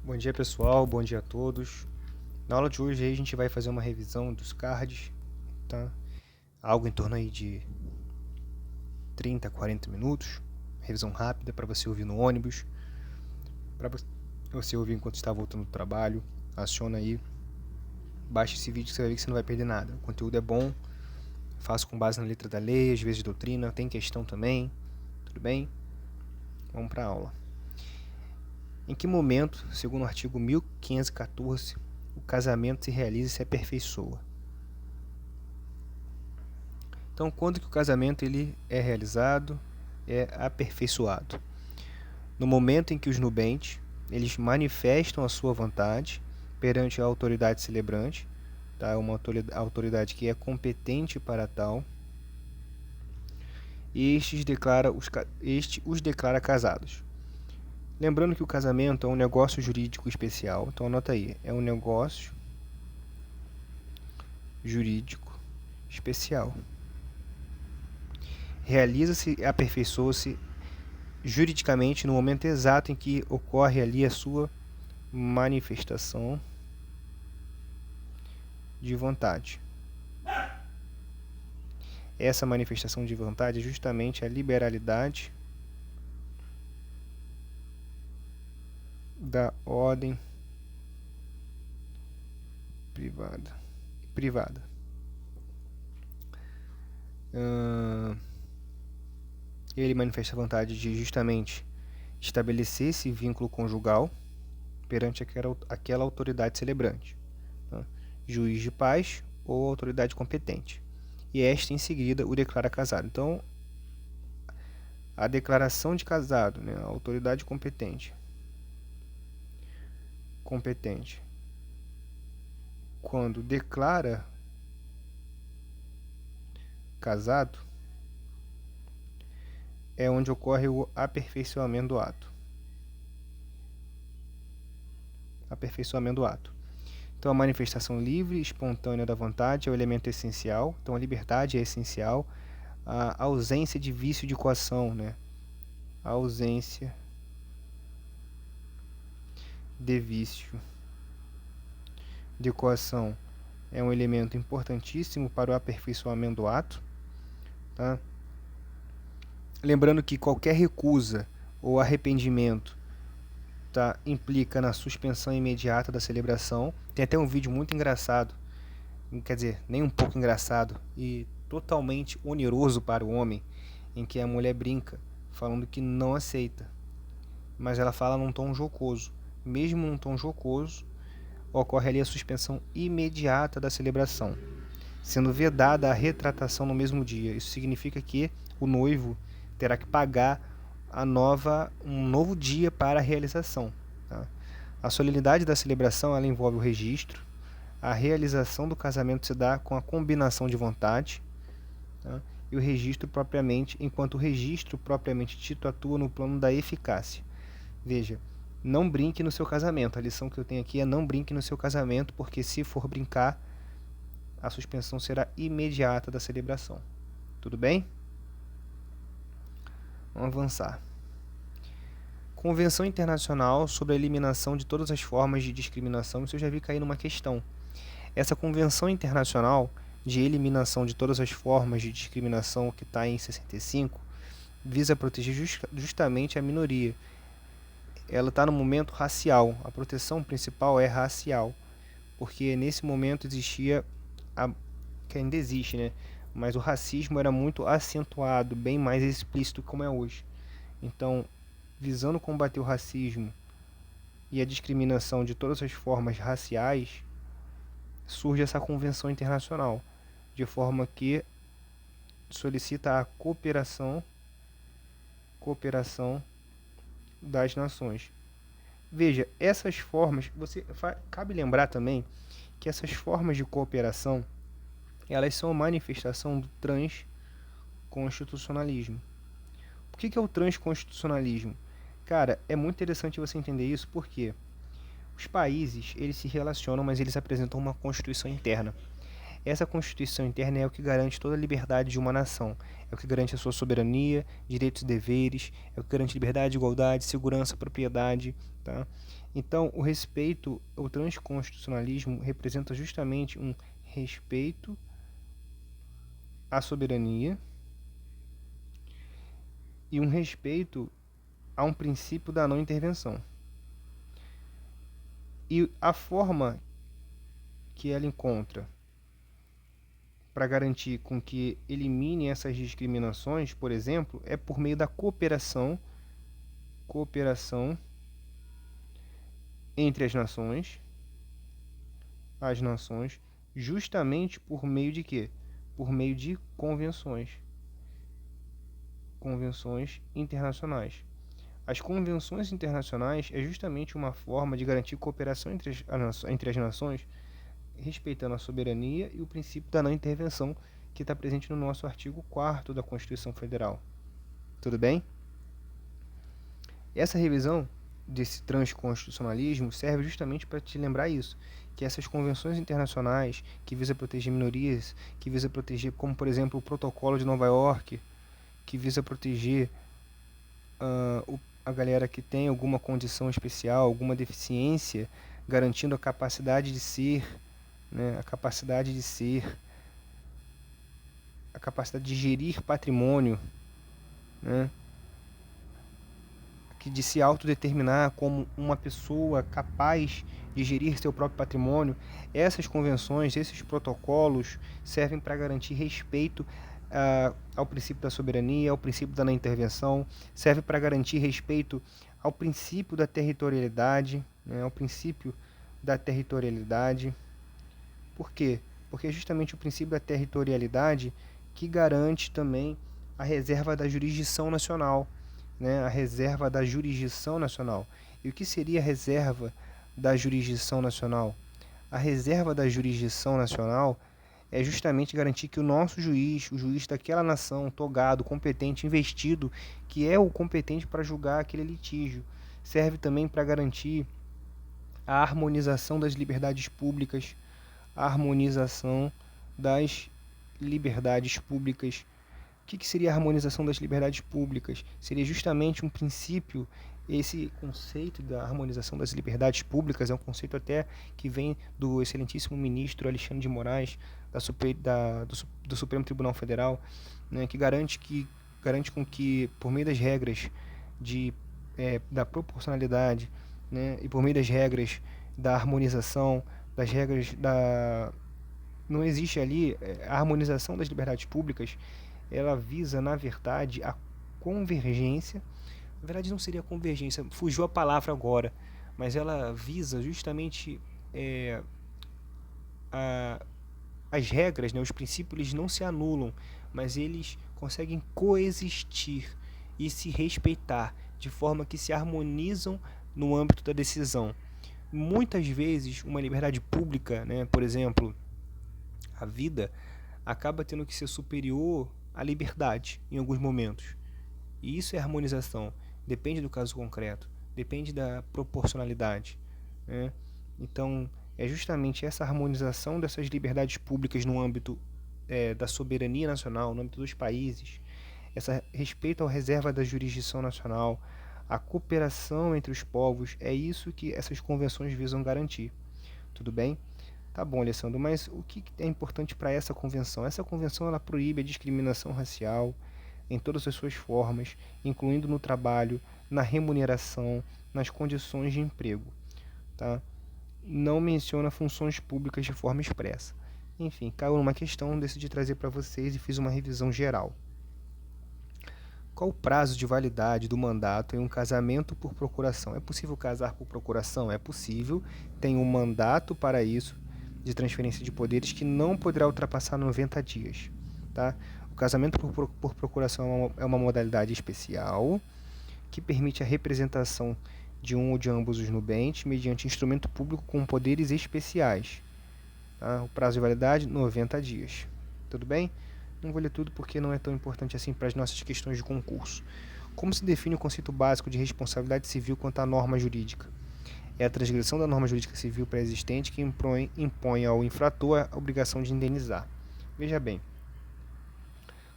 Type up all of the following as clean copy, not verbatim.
Bom dia pessoal, bom dia a todos. Na aula de hoje aí a gente vai fazer uma revisão dos cards, tá? Algo em torno aí de 30 a 40 minutos. Revisão rápida para você ouvir no ônibus, para você ouvir enquanto está voltando do trabalho. Aciona aí, baixa esse vídeo que você vai ver que você não vai perder nada. O conteúdo é bom, faço com base na letra da lei, às vezes doutrina, tem questão também, tudo bem? Vamos para a aula. Em que momento, segundo o artigo 1514, o casamento se realiza e se aperfeiçoa? Então, quando que o casamento ele é realizado, é aperfeiçoado? No momento em que os nubentes eles manifestam a sua vontade perante a autoridade celebrante, tá? Uma autoridade que é competente para tal, e este os declara casados. Lembrando que o casamento é um negócio jurídico especial, então anota aí, é um negócio jurídico especial. Realiza-se e aperfeiçoa-se juridicamente no momento exato em que ocorre ali a sua manifestação de vontade. Essa manifestação de vontade é justamente a liberalidade da ordem privada. Ele manifesta a vontade de justamente estabelecer esse vínculo conjugal perante aquela autoridade celebrante, tá? Juiz de paz ou autoridade competente. E esta, em seguida, o declara casado. Então, a declaração de casado, né, a autoridade competente, quando declara casado, é onde ocorre o aperfeiçoamento do ato. Então, a manifestação livre e espontânea da vontade é o elemento essencial. Então, a liberdade é essencial. A ausência de vício de coação, né? A ausência de vício de coação é um elemento importantíssimo para o aperfeiçoamento do ato, tá? Lembrando que qualquer recusa ou arrependimento, tá, implica na suspensão imediata da celebração. Tem até um vídeo muito engraçado, quer dizer, nem um pouco engraçado, e totalmente oneroso para o homem, em que a mulher brinca, falando que não aceita, mas ela fala num tom jocoso. Mesmo num tom jocoso, ocorre ali a suspensão imediata da celebração, sendo vedada a retratação no mesmo dia. Isso significa que o noivo terá que pagar um novo dia para a realização, tá? A solenidade da celebração ela envolve o registro. A realização do casamento se dá com a combinação de vontade, tá? E o registro propriamente, enquanto o registro propriamente dito atua no plano da eficácia. Veja, não brinque no seu casamento. A lição que eu tenho aqui é não brinque no seu casamento, porque se for brincar, a suspensão será imediata da celebração. Tudo bem? Vamos avançar. Convenção Internacional sobre a Eliminação de Todas as Formas de Discriminação. Isso eu já vi cair numa questão. Essa Convenção Internacional de Eliminação de Todas as Formas de Discriminação, que está em 65, visa proteger justamente a minoria. Ela está no momento racial. A proteção principal é racial, porque nesse momento existia, que ainda existe, né? Mas o racismo era muito acentuado, bem mais explícito como é hoje. Então, visando combater o racismo e a discriminação de todas as formas raciais, surge essa convenção internacional, de forma que solicita a cooperação das nações. Veja, essas formas, cabe lembrar também que essas formas de cooperação, elas são manifestação do transconstitucionalismo. O que é o transconstitucionalismo? Cara, é muito interessante você entender isso, porque os países, eles se relacionam, mas eles apresentam uma constituição interna. Essa Constituição interna é o que garante toda a liberdade de uma nação, é o que garante a sua soberania, direitos e deveres, é o que garante liberdade, igualdade, segurança, propriedade, tá? Então, o respeito, o transconstitucionalismo representa justamente um respeito à soberania e um respeito a um princípio da não intervenção. E a forma que ela encontra para garantir com que elimine essas discriminações, por exemplo, é por meio da cooperação entre as nações, justamente por meio de quê? Por meio de convenções internacionais. As convenções internacionais é justamente uma forma de garantir cooperação entre as nações, respeitando a soberania e o princípio da não intervenção, que está presente no nosso artigo 4º da Constituição Federal. Tudo bem? Essa revisão desse transconstitucionalismo serve justamente para te lembrar isso, que essas convenções internacionais que visam proteger minorias, que visam proteger, como por exemplo o Protocolo de Nova York, que visa proteger a galera que tem alguma condição especial, alguma deficiência, garantindo a capacidade de ser, né, a capacidade de gerir patrimônio, né, de se autodeterminar como uma pessoa capaz de gerir seu próprio patrimônio. Essas convenções, esses protocolos servem para garantir respeito ao princípio da soberania, ao princípio da não intervenção, serve para garantir respeito ao princípio da territorialidade, né, ao princípio da territorialidade. Por quê? Porque é justamente o princípio da territorialidade que garante também a reserva da jurisdição nacional, né, a reserva da jurisdição nacional. E o que seria a reserva da jurisdição nacional? A reserva da jurisdição nacional é justamente garantir que o nosso juiz, o juiz daquela nação, togado, competente, investido, que é o competente para julgar aquele litígio, serve também para garantir a harmonização das liberdades públicas, a harmonização das liberdades públicas. O que seria a harmonização das liberdades públicas? Seria justamente um princípio, esse conceito da harmonização das liberdades públicas é um conceito até que vem do excelentíssimo ministro Alexandre de Moraes, do Supremo Tribunal Federal, né, que garante com que, por meio das regras da proporcionalidade, né, e por meio das regras da harmonização, das regras da... Não existe ali a harmonização das liberdades públicas, ela visa, na verdade, a convergência. Na verdade, não seria convergência, fugiu a palavra agora, mas ela visa justamente as regras, né, os princípios, eles não se anulam, mas eles conseguem coexistir e se respeitar, de forma que se harmonizam no âmbito da decisão. Muitas vezes, uma liberdade pública, né, por exemplo, a vida, acaba tendo que ser superior à liberdade em alguns momentos. E isso é harmonização. Depende do caso concreto, depende da proporcionalidade, né? Então, é justamente essa harmonização dessas liberdades públicas no âmbito da soberania nacional, no âmbito dos países, esse respeito à reserva da jurisdição nacional, a cooperação entre os povos, é isso que essas convenções visam garantir. Tudo bem? Tá bom, Alessandro, mas o que é importante para essa convenção? Essa convenção ela proíbe a discriminação racial em todas as suas formas, incluindo no trabalho, na remuneração, nas condições de emprego. Tá? Não menciona funções públicas de forma expressa. Enfim, caiu numa questão, decidi trazer para vocês e fiz uma revisão geral. Qual o prazo de validade do mandato em um casamento por procuração? É possível casar por procuração? É possível. Tem um mandato para isso, de transferência de poderes, que não poderá ultrapassar 90 dias. Tá? O casamento por procuração é uma modalidade especial que permite a representação de um ou de ambos os nubentes mediante instrumento público com poderes especiais. Tá? O prazo de validade, 90 dias. Tudo bem? Não vou ler tudo porque não é tão importante assim para as nossas questões de concurso. Como se define o conceito básico de responsabilidade civil quanto à norma jurídica? é a transgressão da norma jurídica civil pré-existente que impõe ao infrator a obrigação de indenizar. Veja bem,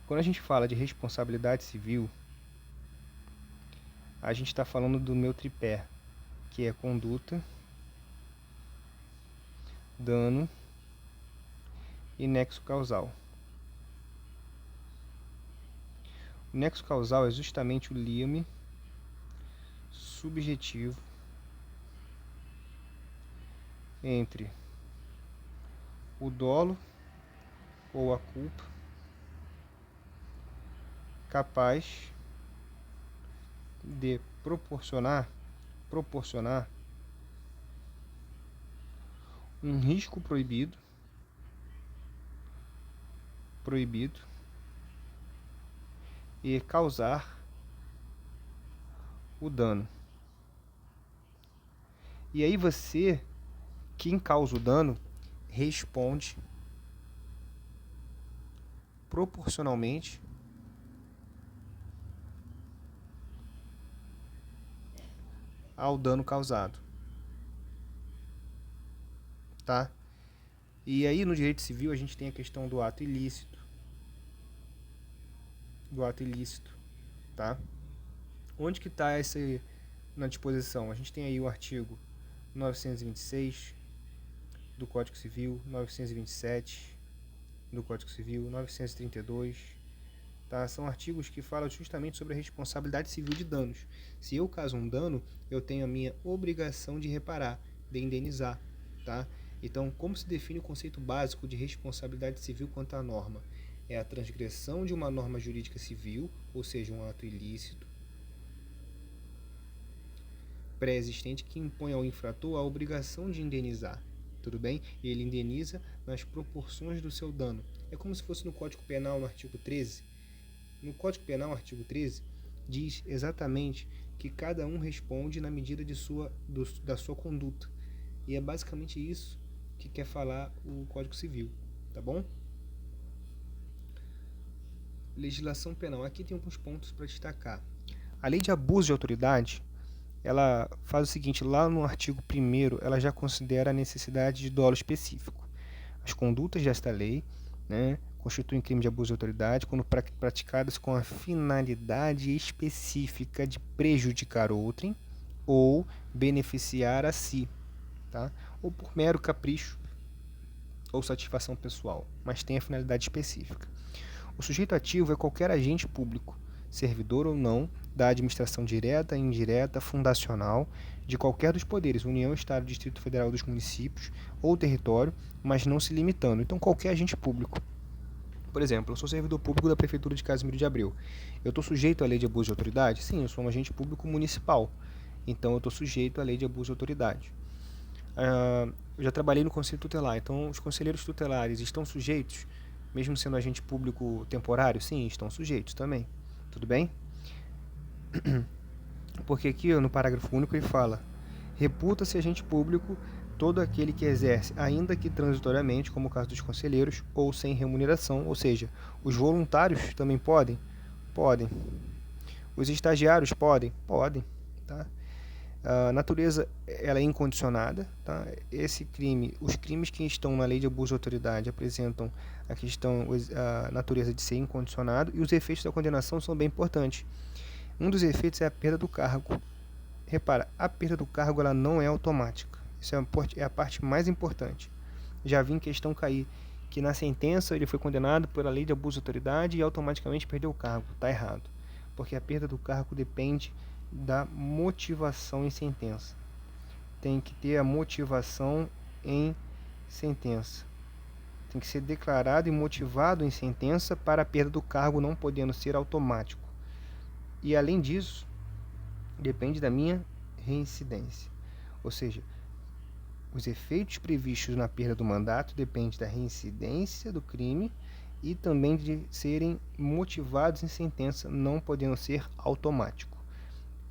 quando a gente fala de responsabilidade civil, a gente está falando do meu tripé, que é conduta, dano e nexo causal. O nexo causal é justamente o liame subjetivo entre o dolo ou a culpa capaz de proporcionar um risco proibido e causar o dano. E aí você, quem causa o dano, responde proporcionalmente ao dano causado, tá? E aí no direito civil a gente tem a questão do ato ilícito, tá? Onde que está essa na disposição? A gente tem aí o artigo 926 do Código Civil, 927 do Código Civil, 932, tá? São artigos que falam justamente sobre a responsabilidade civil de danos. Se eu causo um dano, eu tenho a minha obrigação de reparar, de indenizar, tá? Então, como se define o conceito básico de responsabilidade civil quanto à norma? É a transgressão de uma norma jurídica civil, ou seja, um ato ilícito, pré-existente que impõe ao infrator a obrigação de indenizar, tudo bem? E ele indeniza nas proporções do seu dano. É como se fosse no Código Penal, no artigo 13. No Código Penal, artigo 13, diz exatamente que cada um responde na medida da sua conduta. E é basicamente isso que quer falar o Código Civil, tá bom? Legislação penal. Aqui tem alguns pontos para destacar. A lei de abuso de autoridade, ela faz o seguinte, lá no artigo 1º, ela já considera a necessidade de dolo específico. As condutas desta lei, né, constituem crime de abuso de autoridade quando praticadas com a finalidade específica de prejudicar outrem ou beneficiar a si, tá? Ou por mero capricho ou satisfação pessoal, mas tem a finalidade específica. O sujeito ativo é qualquer agente público, servidor ou não, da administração direta, indireta, fundacional, de qualquer dos poderes, União, Estado, Distrito Federal, dos municípios ou território, mas não se limitando. Então, qualquer agente público. Por exemplo, eu sou servidor público da Prefeitura de Casimiro de Abreu. Eu estou sujeito à lei de abuso de autoridade? Sim, eu sou um agente público municipal. Então, eu estou sujeito à lei de abuso de autoridade. Eu já trabalhei no Conselho Tutelar. Então, os conselheiros tutelares estão sujeitos, mesmo sendo agente público temporário? Sim, estão sujeitos também. Tudo bem? Porque aqui no parágrafo único ele fala: reputa-se agente público todo aquele que exerce, ainda que transitoriamente, como o caso dos conselheiros, ou sem remuneração, ou seja, os voluntários também podem? Podem. Os estagiários podem? Podem, tá? A natureza ela é incondicionada, tá? Os crimes que estão na lei de abuso de autoridade apresentam a natureza de ser incondicionado, e os efeitos da condenação são bem importantes. Um dos efeitos é a perda do cargo. Repara, a perda do cargo ela não é automática. Isso é a parte mais importante. Já vi em questão cair que na sentença ele foi condenado pela lei de abuso de autoridade e automaticamente perdeu o cargo. Está errado. Porque a perda do cargo depende da motivação em sentença. Tem que ter a motivação em sentença. Tem que ser declarado e motivado em sentença para a perda do cargo não podendo ser automático. E além disso, depende da minha reincidência. Ou seja, os efeitos previstos na perda do mandato dependem da reincidência do crime e também de serem motivados em sentença, não podendo ser automático.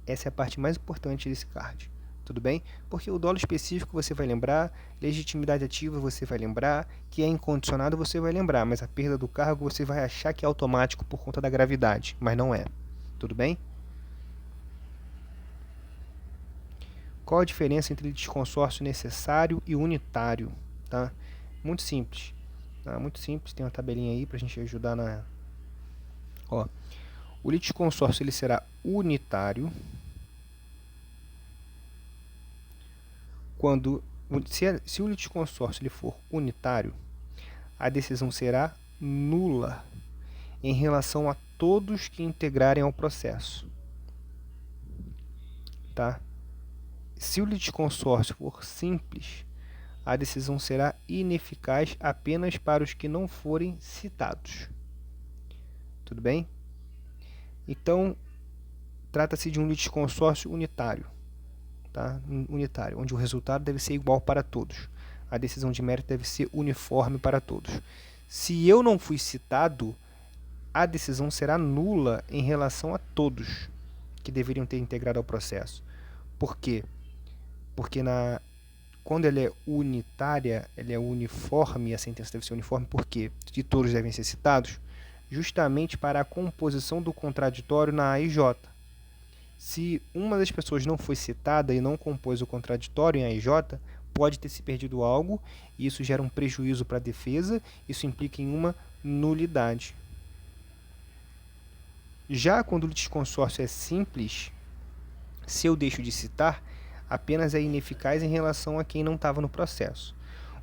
Essa é a parte mais importante desse card. Tudo bem? Porque o dolo específico você vai lembrar, legitimidade ativa você vai lembrar, que é incondicionado você vai lembrar, mas a perda do cargo você vai achar que é automático por conta da gravidade, mas não é. Tudo bem? Qual a diferença entre litisconsórcio necessário e unitário? Tá? Muito simples. Tá? Muito simples, tem uma tabelinha aí para a gente ajudar na... Ó, o litisconsórcio ele será unitário quando... Se o litisconsórcio ele for unitário, a decisão será nula em relação a todos que integrarem ao processo. Tá? Se o litisconsórcio for simples, a decisão será ineficaz apenas para os que não forem citados. Tudo bem? Então, trata-se de um litisconsórcio unitário, tá? Unitário, onde o resultado deve ser igual para todos. A decisão de mérito deve ser uniforme para todos. Se eu não fui citado, a decisão será nula em relação a todos que deveriam ter integrado ao processo. Por quê? Porque quando ela é unitária, ela é uniforme, a sentença deve ser uniforme, porque todos devem ser citados, justamente para a composição do contraditório na AIJ. Se uma das pessoas não foi citada e não compôs o contraditório em AIJ, pode ter se perdido algo, e isso gera um prejuízo para a defesa, isso implica em uma nulidade. Já quando o litisconsórcio é simples, se eu deixo de citar, apenas é ineficaz em relação a quem não estava no processo.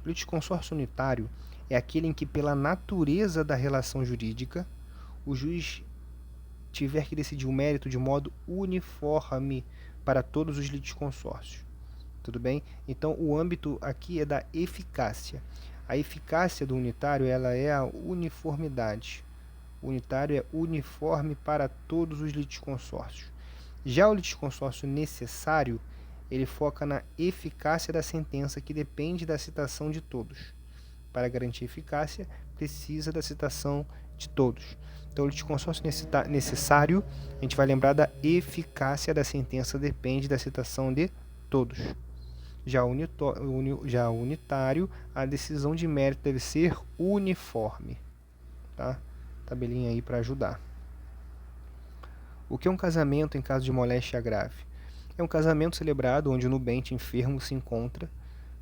O litisconsórcio unitário é aquele em que, pela natureza da relação jurídica, o juiz tiver que decidir o mérito de modo uniforme para todos os litisconsórcios. Tudo bem? Então, o âmbito aqui é da eficácia. A eficácia do unitário ela é a uniformidade. O unitário é uniforme para todos os litisconsórcios. Já o litisconsórcio necessário, ele foca na eficácia da sentença, que depende da citação de todos. Para garantir eficácia, precisa da citação de todos. Então, o litisconsórcio necessário, a gente vai lembrar da eficácia da sentença, depende da citação de todos. Já o unitário, a decisão de mérito deve ser uniforme. Tá? Tabelinha aí para ajudar. O que é um casamento em caso de moléstia grave? É um casamento celebrado onde o nubente enfermo se encontra,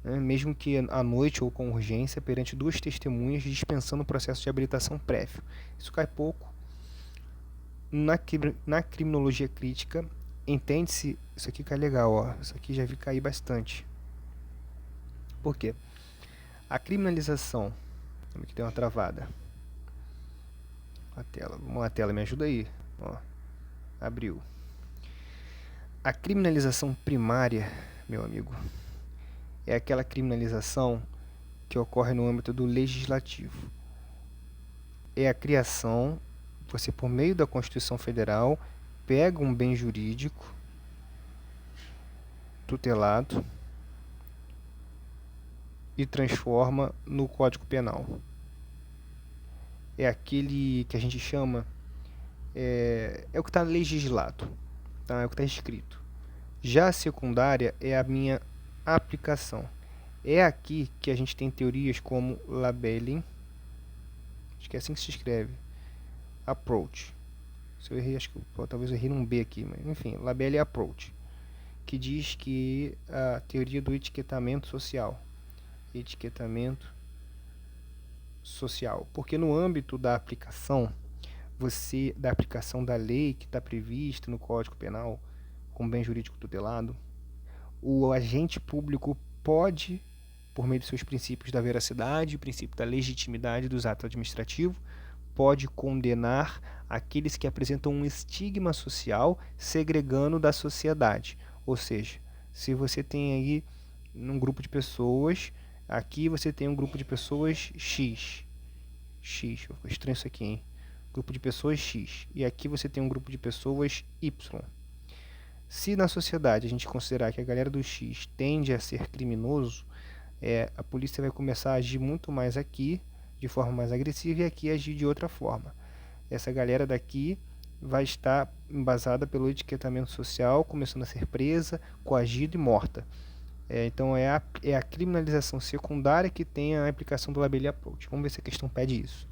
mesmo que à noite ou com urgência, perante duas testemunhas, dispensando o processo de habilitação prévio. Isso cai pouco. Na criminologia crítica, entende-se... Isso aqui cai legal, ó. Isso aqui já vi cair bastante. Por quê? A criminalização... Aqui tem uma travada. A tela. Vamos lá, tela, me ajuda aí. Ó, abriu. A criminalização primária, meu amigo, é aquela criminalização que ocorre no âmbito do legislativo. É a criação, você por meio da Constituição Federal, pega um bem jurídico tutelado e transforma no Código Penal. É aquele que a gente chama, é o que está legislado, tá? É o que está escrito. Já a secundária é a minha aplicação. É aqui que a gente tem teorias como Labelling, acho que é assim que se escreve, Approach. Se eu errei, acho que talvez eu errei num B aqui, mas enfim, Labelling Approach, que diz que a teoria do etiquetamento social. Etiquetamento social. Porque no âmbito da aplicação, da aplicação da lei que está prevista no Código Penal, com bem jurídico tutelado, o agente público pode, por meio de seus princípios da veracidade e princípio da legitimidade dos atos administrativos, pode condenar aqueles que apresentam um estigma social, segregando da sociedade. Ou seja, se você tem aí um grupo de pessoas, aqui você tem um grupo de pessoas X, vou estranho isso aqui, hein? Grupo de pessoas X, e aqui você tem um grupo de pessoas Y. Se na sociedade a gente considerar que a galera do X tende a ser criminoso, a polícia vai começar a agir muito mais aqui, de forma mais agressiva, e aqui agir de outra forma. Essa galera daqui vai estar embasada pelo etiquetamento social, começando a ser presa, coagida e morta. Então é a criminalização secundária que tem a aplicação do Labelling Approach. Vamos ver se a questão pede isso.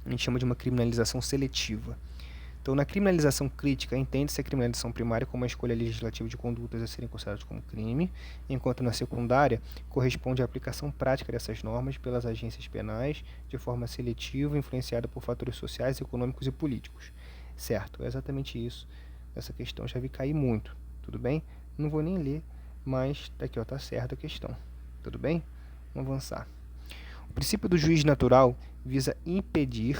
A gente chama de uma criminalização seletiva. Então Então, na criminalização crítica, entende-se a criminalização primária como a escolha legislativa de condutas a serem consideradas como crime, enquanto na secundária corresponde à aplicação prática dessas normas pelas agências penais de forma seletiva, influenciada por fatores sociais, econômicos e políticos. Certo, é exatamente isso. Essa questão já vi cair muito, tudo bem? Não vou nem ler, mas daqui ó, tá certa a questão, tudo bem? Vamos avançar. O princípio do juiz natural visa impedir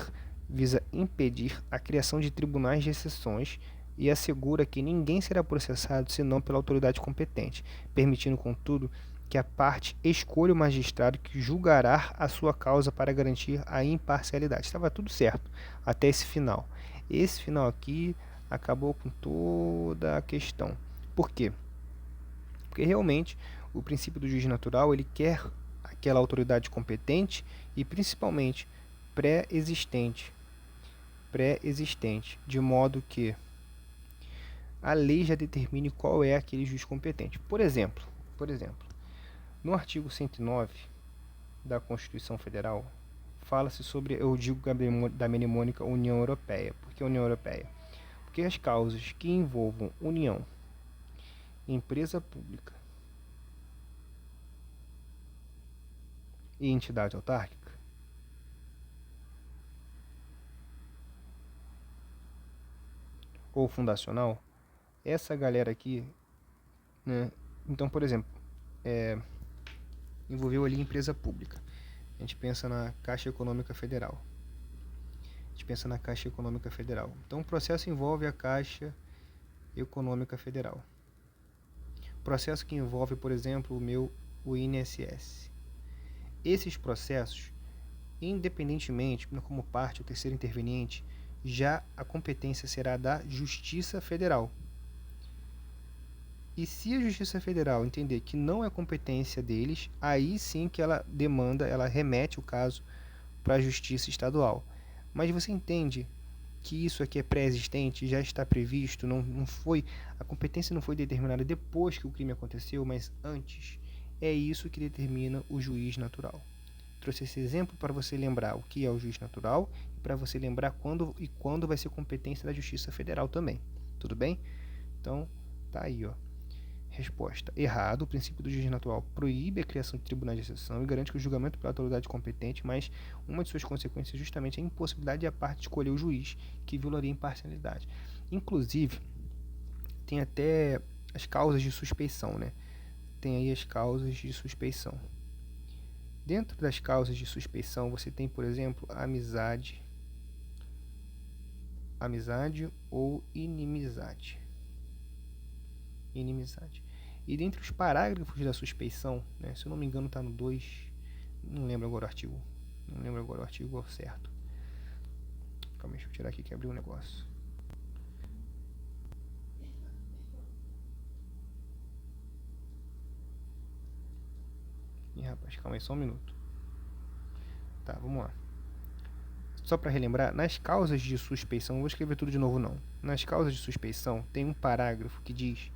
a criação de tribunais de exceções e assegura que ninguém será processado senão pela autoridade competente, permitindo, contudo, que a parte escolha o magistrado que julgará a sua causa para garantir a imparcialidade. Estava tudo certo até esse final. Esse final aqui acabou com toda a questão. Por quê? Porque realmente o princípio do juiz natural ele quer aquela autoridade competente e principalmente pré-existente, de modo que a lei já determine qual é aquele juiz competente. Por exemplo, no artigo 109 da Constituição Federal, fala-se sobre, eu digo da mnemônica União Europeia. Por que União Europeia? Porque as causas que envolvam União, empresa pública e entidade autárquica ou fundacional, essa galera aqui, né? Então, por exemplo, envolveu ali empresa pública. A gente pensa na Caixa Econômica Federal. Então, o processo envolve a Caixa Econômica Federal. Processo que envolve, por exemplo, o INSS. Esses processos, independentemente, como parte ou terceiro interveniente, já a competência será da Justiça Federal. E se a Justiça Federal entender que não é competência deles, aí sim que ela remete o caso para a Justiça Estadual. Mas você entende que isso aqui é pré-existente, já está previsto, a competência não foi determinada depois que o crime aconteceu, mas antes. É isso que determina o juiz natural. Trouxe esse exemplo para você lembrar o que é o juiz natural e para você lembrar quando vai ser competência da Justiça Federal também. Tudo bem? Então, tá aí, ó. Resposta. Errado. O princípio do juiz natural proíbe a criação de tribunais de exceção e garante que o julgamento pela autoridade competente, mas uma de suas consequências é justamente a impossibilidade de a parte escolher o juiz, que violaria a imparcialidade. Inclusive, tem até as causas de suspeição, né? Tem aí as causas de suspeição. Dentro das causas de suspeição, você tem, por exemplo, a amizade ou inimizade. E dentre os parágrafos da suspeição, né, se eu não me engano está no 2, não lembro agora o artigo certo. Calma, deixa eu tirar aqui que abriu um negócio. Ih, rapaz, calma aí, só um minuto. Tá, vamos lá. Só para relembrar, nas causas de suspeição, não vou escrever tudo de novo não. Nas causas de suspeição, tem um parágrafo que diz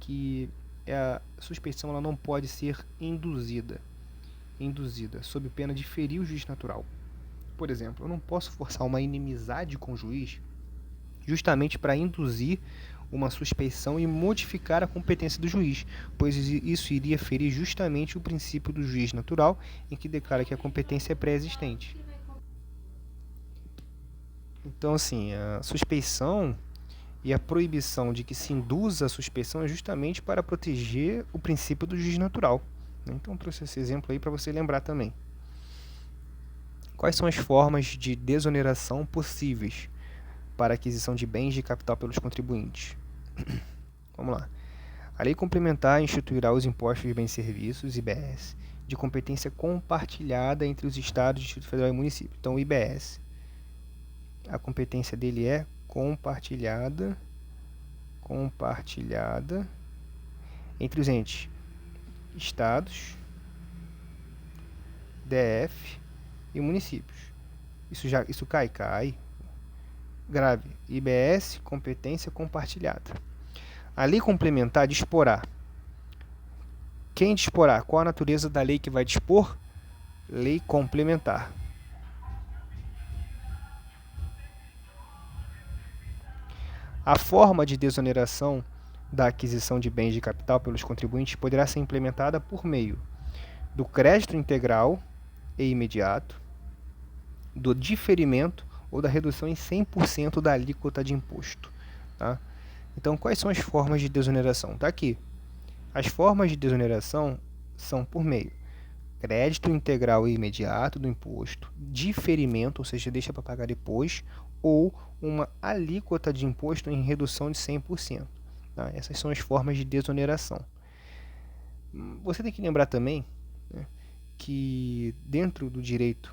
que a suspeição ela não pode ser induzida, sob pena de ferir o juiz natural. Por exemplo, eu não posso forçar uma inimizade com o juiz justamente para induzir uma suspeição e modificar a competência do juiz, pois isso iria ferir justamente o princípio do juiz natural, em que declara que a competência é pré-existente. Então, assim, a suspeição e a proibição de que se induza a suspeição é justamente para proteger o princípio do juiz natural. Então, trouxe esse exemplo aí para você lembrar também. Quais são as formas de desoneração possíveis para a aquisição de bens de capital pelos contribuintes? Vamos lá. A lei complementar instituirá os impostos de bens e serviços, IBS, de competência compartilhada entre os estados, Distrito Federal e município. Então, o IBS, a competência dele é compartilhada entre os entes estados, DF e municípios. Isso cai. Grave. IBS, competência compartilhada. A lei complementar disporá. Quem disporá? Qual a natureza da lei que vai dispor? Lei complementar. A forma de desoneração da aquisição de bens de capital pelos contribuintes poderá ser implementada por meio do crédito integral e imediato, do diferimento ou da redução em 100% da alíquota de imposto. Tá? Então, quais são as formas de desoneração? Está aqui. As formas de desoneração são por meio crédito integral e imediato do imposto, diferimento, ou seja, deixa para pagar depois, ou uma alíquota de imposto em redução de 100%. Tá? Essas são as formas de desoneração. Você tem que lembrar também, né, que dentro do direito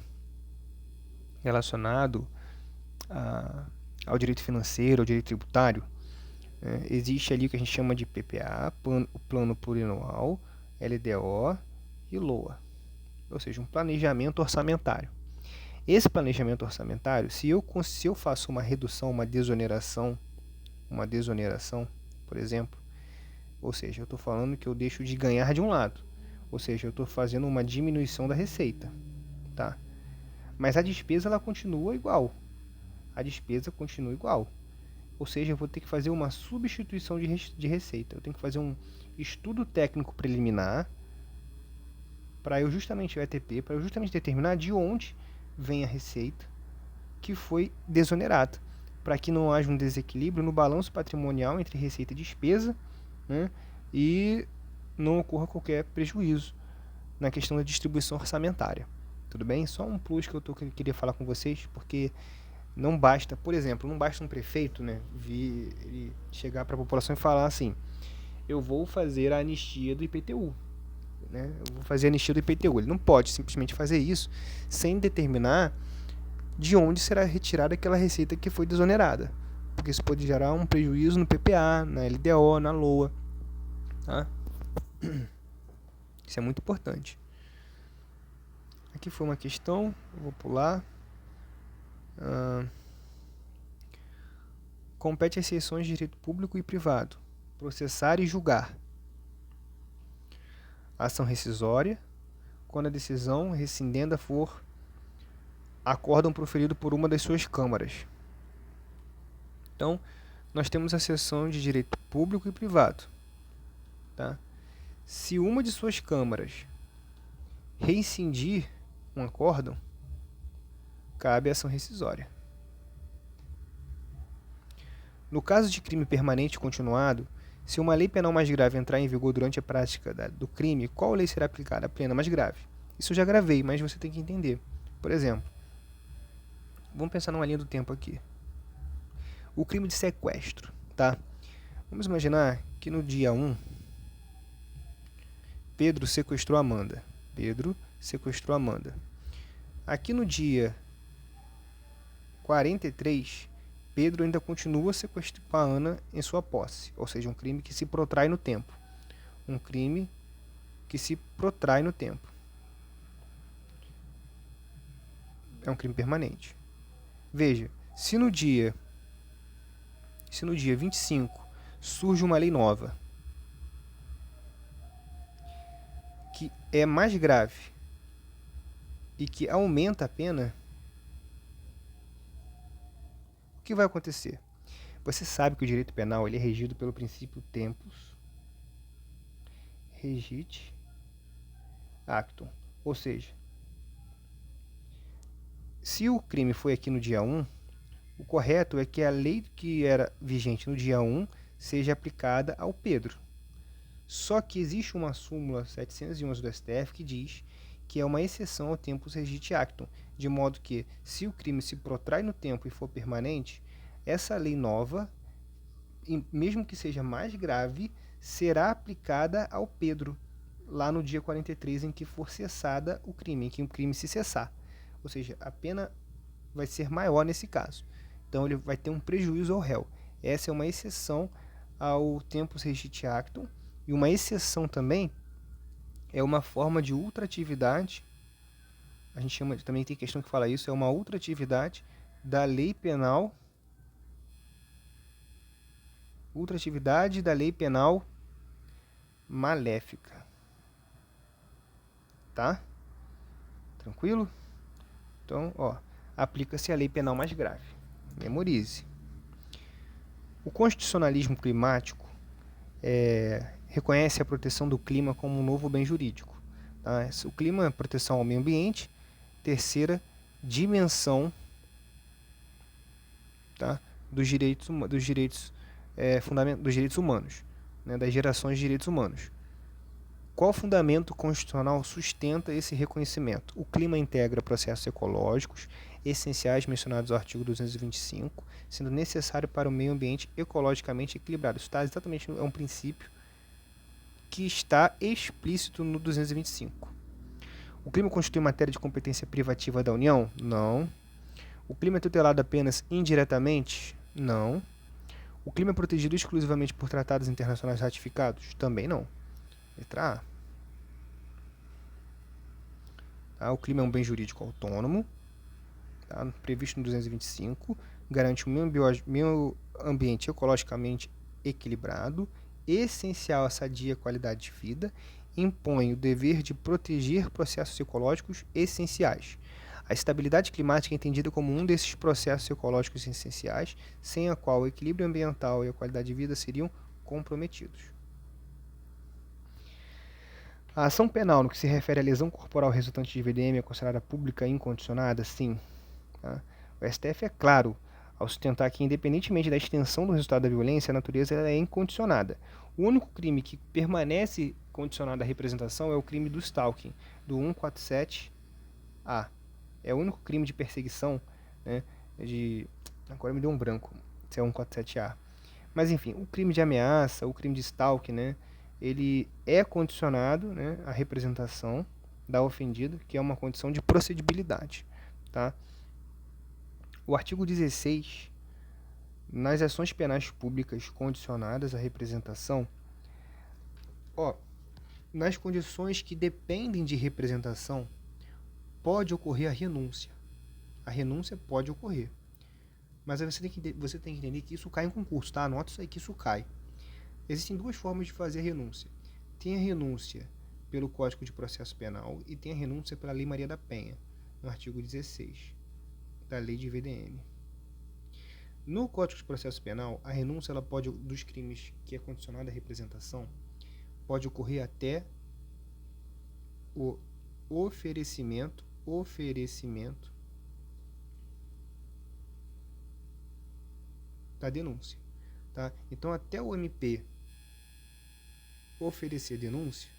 relacionado ao direito financeiro, ao direito tributário, existe ali o que a gente chama de PPA, o Plano Plurianual, LDO e LOA, ou seja, um planejamento orçamentário. Esse planejamento orçamentário, se eu faço uma redução, uma desoneração, por exemplo, ou seja, eu estou falando que eu deixo de ganhar de um lado, ou seja, eu estou fazendo uma diminuição da receita, tá? Mas a despesa ela continua igual. Ou seja, eu vou ter que fazer uma substituição de receita. Eu tenho que fazer um estudo técnico preliminar para eu justamente, o ETP, para eu justamente determinar de onde vem a receita que foi desonerada, para que não haja um desequilíbrio no balanço patrimonial entre receita e despesa, né, e não ocorra qualquer prejuízo na questão da distribuição orçamentária. Tudo bem? Só um plus que eu queria falar com vocês, porque não basta, por exemplo, não basta um prefeito, né, ele chegar para a população e falar assim: eu vou fazer a anistia do IPTU. Né, eu vou fazer a anistia do IPTU. Ele não pode simplesmente fazer isso sem determinar de onde será retirada aquela receita que foi desonerada, porque isso pode gerar um prejuízo no PPA, na LDO, na LOA. Tá? Isso é muito importante. Aqui foi uma questão, eu vou pular. Compete às seções de direito público e privado processar e julgar a ação rescisória quando a decisão rescindenda for acórdão proferido por uma das suas câmaras. Então, nós temos a seção de direito público e privado. Tá? Se uma de suas câmaras rescindir um acórdão, cabe a ação rescisória. No caso de crime permanente continuado, se uma lei penal mais grave entrar em vigor durante a prática do crime, qual lei será aplicada? A pena mais grave. Isso eu já gravei, mas você tem que entender. Por exemplo, vamos pensar numa linha do tempo aqui. O crime de sequestro, tá? Vamos imaginar que no dia 1, Pedro sequestrou Amanda. Aqui no dia 43, Pedro ainda continua sequestrando a Ana em sua posse, ou seja, um crime que se protrai no tempo. É um crime permanente. Veja, se no dia 25 surge uma lei nova que é mais grave e que aumenta a pena, o que vai acontecer? Você sabe que o direito penal ele é regido pelo princípio tempus regit actum. Ou seja, se o crime foi aqui no dia 1, o correto é que a lei que era vigente no dia 1 seja aplicada ao Pedro. Só que existe uma súmula 711 do STF que diz que é uma exceção ao tempus regit actum, de modo que, se o crime se protrai no tempo e for permanente, essa lei nova, mesmo que seja mais grave, será aplicada ao Pedro, lá no dia 43, em que for cessada o crime, em que o crime se cessar. Ou seja, a pena vai ser maior nesse caso. Então, ele vai ter um prejuízo ao réu. Essa é uma exceção ao tempus regit actum, e uma exceção também é uma forma de ultratividade. A gente chama, também tem questão que fala isso, é uma ultratividade da lei penal. Ultratividade da lei penal maléfica. Tá? Tranquilo? Então, aplica-se a lei penal mais grave. Memorize. O constitucionalismo climático reconhece a proteção do clima como um novo bem jurídico. Tá? O clima é proteção ao meio ambiente, terceira dimensão, tá? dos direitos humanos, né? Das gerações de direitos humanos. Qual fundamento constitucional sustenta esse reconhecimento? O clima integra processos ecológicos essenciais mencionados no artigo 225, sendo necessário para o meio ambiente ecologicamente equilibrado. Isso está exatamente, é um princípio que está explícito no 225. O clima constitui matéria de competência privativa da União? Não. O clima é tutelado apenas indiretamente? Não. O clima é protegido exclusivamente por tratados internacionais ratificados? Também não. Letra A. Tá? O clima é um bem jurídico autônomo, tá? Previsto no 225, garante um meio ambiente ecologicamente equilibrado, essencial à sadia qualidade de vida, impõe o dever de proteger processos ecológicos essenciais. A estabilidade climática é entendida como um desses processos ecológicos essenciais, sem a qual o equilíbrio ambiental e a qualidade de vida seriam comprometidos. A ação penal no que se refere à lesão corporal resultante de VDM é considerada pública e incondicionada? Sim. Tá? O STF é claro ao sustentar que, independentemente da extensão do resultado da violência, a natureza é incondicionada. O único crime que permanece condicionado à representação é o crime do stalking, do 147A. É o único crime de perseguição, né, agora me deu um branco, se é 147A. Mas enfim, o crime de ameaça, o crime de stalking, né, ele é condicionado, né, à representação da ofendida, que é uma condição de procedibilidade. Tá? O artigo 16, nas ações penais públicas condicionadas à representação, nas condições que dependem de representação, pode ocorrer a renúncia. A renúncia pode ocorrer. Mas aí você tem que entender que isso cai em concurso, tá? Anota isso aí que isso cai. Existem duas formas de fazer a renúncia. Tem a renúncia pelo Código de Processo Penal e tem a renúncia pela Lei Maria da Penha, no artigo 16 da Lei de VDM. No Código de Processo Penal, a renúncia dos crimes que é condicionada à representação pode ocorrer até o oferecimento da denúncia. Tá? Então, até o MP oferecer denúncia,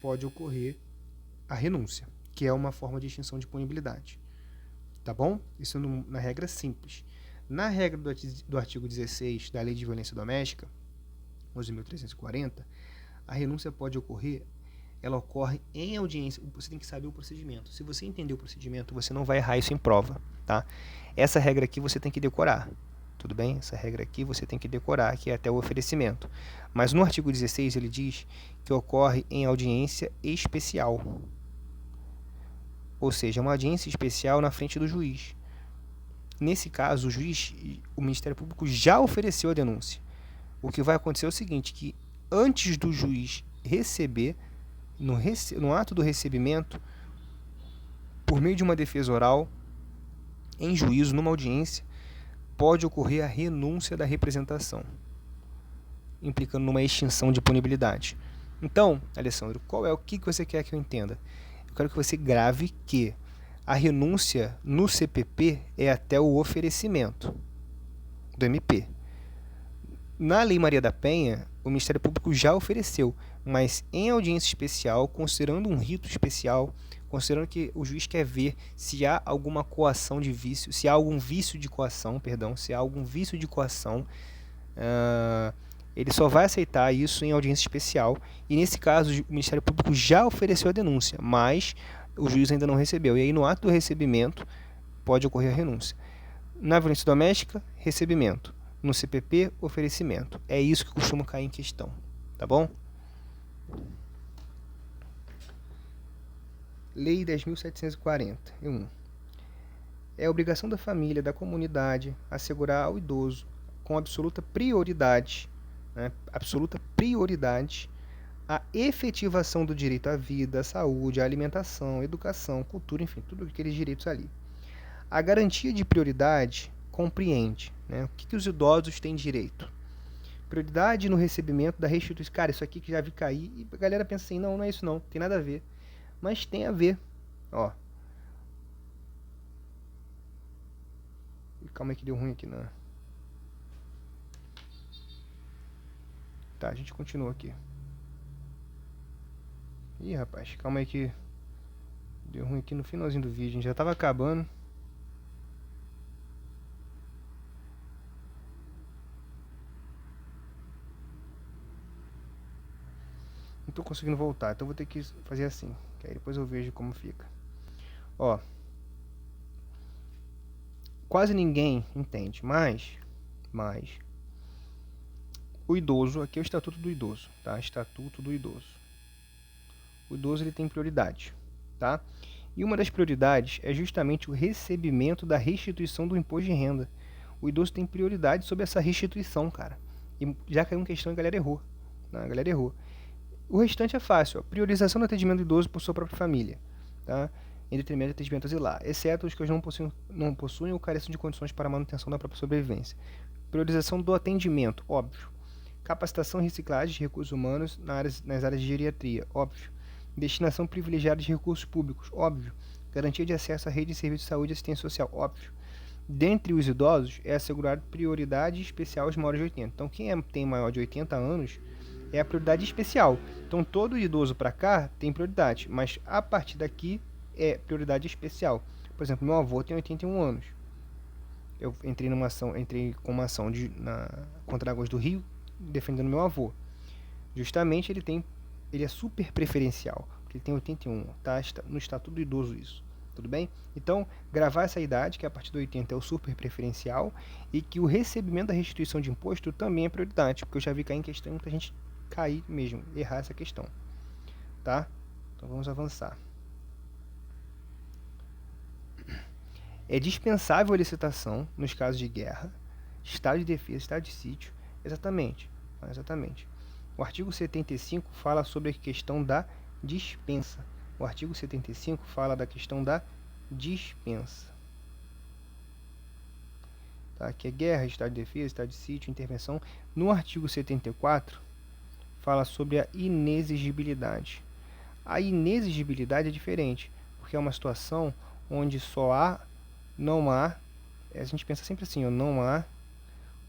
pode ocorrer a renúncia, que é uma forma de extinção de punibilidade. Tá bom? Isso na regra simples. Na regra do artigo 16 da Lei de Violência Doméstica, 11.340, a renúncia pode ocorrer, ela ocorre em audiência. Você tem que saber o procedimento. Se você entender o procedimento, você não vai errar isso em prova. Tá? Essa regra aqui você tem que decorar. Tudo bem? Essa regra aqui você tem que decorar, que é até o oferecimento. Mas no artigo 16 ele diz que ocorre em audiência especial. Ou seja, uma audiência especial na frente do juiz. Nesse caso, o Ministério Público já ofereceu a denúncia. O que vai acontecer é o seguinte, que antes do juiz receber, no ato do recebimento, por meio de uma defesa oral, em juízo, numa audiência, pode ocorrer a renúncia da representação, implicando numa extinção de punibilidade. Então, Alessandro, o que você quer que eu entenda? Eu quero que você grave que a renúncia no CPP é até o oferecimento do MP. Na Lei Maria da Penha, o Ministério Público já ofereceu, mas em audiência especial, considerando um rito especial, considerando que o juiz quer ver se há alguma coação de vício, se há algum vício de coação, ele só vai aceitar isso em audiência especial, e nesse caso o Ministério Público já ofereceu a denúncia, mas o juiz ainda não recebeu, e aí no ato do recebimento pode ocorrer a renúncia. Na violência doméstica, recebimento. No CPP, oferecimento. É isso que costuma cair em questão, tá bom? Lei 10.741. É obrigação da família, da comunidade, assegurar ao idoso, com absoluta prioridade, a efetivação do direito à vida, à saúde, à alimentação, à educação, cultura, enfim, tudo aqueles direitos ali. A garantia de prioridade compreende, né? O que os idosos têm direito? Prioridade no recebimento da restituição. Cara, isso aqui que já vi cair, e a galera pensa assim, não é isso não, tem nada a ver. Mas tem a ver, ó. Calma aí que deu ruim aqui, né? Tá, a gente continua aqui. Ih, rapaz, calma aí que deu ruim aqui no finalzinho do vídeo, a gente já tava acabando. Não tô conseguindo voltar, então vou ter que fazer assim, que aí depois eu vejo como fica. Ó, quase ninguém entende, mas o idoso, aqui é o Estatuto do Idoso, tá? Estatuto do Idoso. O idoso ele tem prioridade, tá? E uma das prioridades é justamente o recebimento da restituição do imposto de renda. O idoso tem prioridade sobre essa restituição, cara. E já caiu em questão e a galera errou. Né? A galera errou. O restante é fácil, ó. Priorização do atendimento do idoso por sua própria família, tá? Em detrimento do atendimento asilar, exceto os que não possuem ou carecem de condições para a manutenção da própria sobrevivência. Priorização do atendimento, óbvio. Capacitação e reciclagem de recursos humanos nas áreas de geriatria, óbvio. Destinação privilegiada de recursos públicos, óbvio. Garantia de acesso à rede de serviços de saúde e assistência social, óbvio. Dentre os idosos, é assegurado prioridade especial aos maiores de 80. Então, quem tem maior de 80 anos é a prioridade especial. Então, todo idoso para cá tem prioridade, mas a partir daqui é prioridade especial. Por exemplo, meu avô tem 81 anos. Eu entrei com uma ação contra Águas do Rio, defendendo meu avô. Justamente ele é super preferencial, porque ele tem 81, tá no Estatuto do Idoso isso. Tudo bem? Então, gravar essa idade, que a partir do 80 é o super preferencial, e que o recebimento da restituição de imposto também é prioridade, porque eu já vi cair em questão, muita gente cair mesmo, errar essa questão. Tá? Então vamos avançar. É dispensável a licitação nos casos de guerra, estado de defesa, estado de sítio. Exatamente. O artigo 75 fala sobre a questão da dispensa. O artigo 75 fala da questão da dispensa. Tá? Que é guerra, estado de defesa, estado de sítio, intervenção. No artigo 74 fala sobre a inexigibilidade. A inexigibilidade é diferente, porque é uma situação onde não há, a gente pensa sempre assim, ó, não há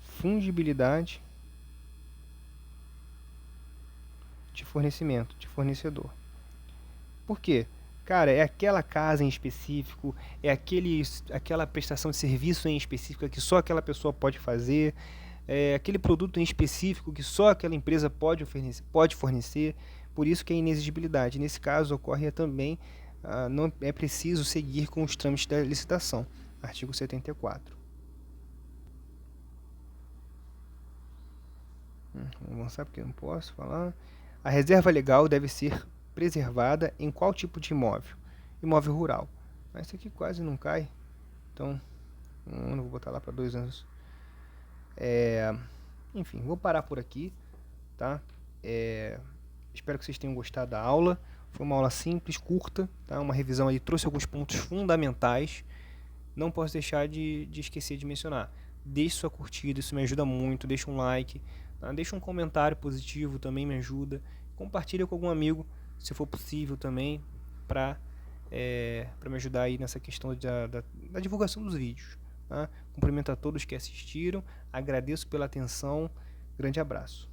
fungibilidade de fornecedor. Por quê? Cara, é aquela casa em específico, é aquela prestação de serviço em específico que só aquela pessoa pode fazer, é aquele produto em específico que só aquela empresa pode fornecer, por isso que é inexigibilidade. Nesse caso, ocorre também, não é preciso seguir com os trâmites da licitação. Artigo 74. Vamos avançar porque eu não posso falar. A reserva legal deve ser preservada em qual tipo de imóvel? Imóvel rural. Mas isso aqui quase não cai. Então, eu não vou botar lá para 2 anos. Enfim, vou parar por aqui, tá? Espero que vocês tenham gostado da aula. Foi uma aula simples, curta, tá? Uma revisão aí, trouxe alguns pontos fundamentais. Não posso deixar de esquecer de mencionar. Deixe sua curtida, isso me ajuda muito. Deixa um like, tá? Deixa um comentário positivo, também me ajuda. Compartilha com algum amigo, se for possível também, para me ajudar aí nessa questão da divulgação dos vídeos. Tá? Cumprimento a todos que assistiram, agradeço pela atenção, grande abraço.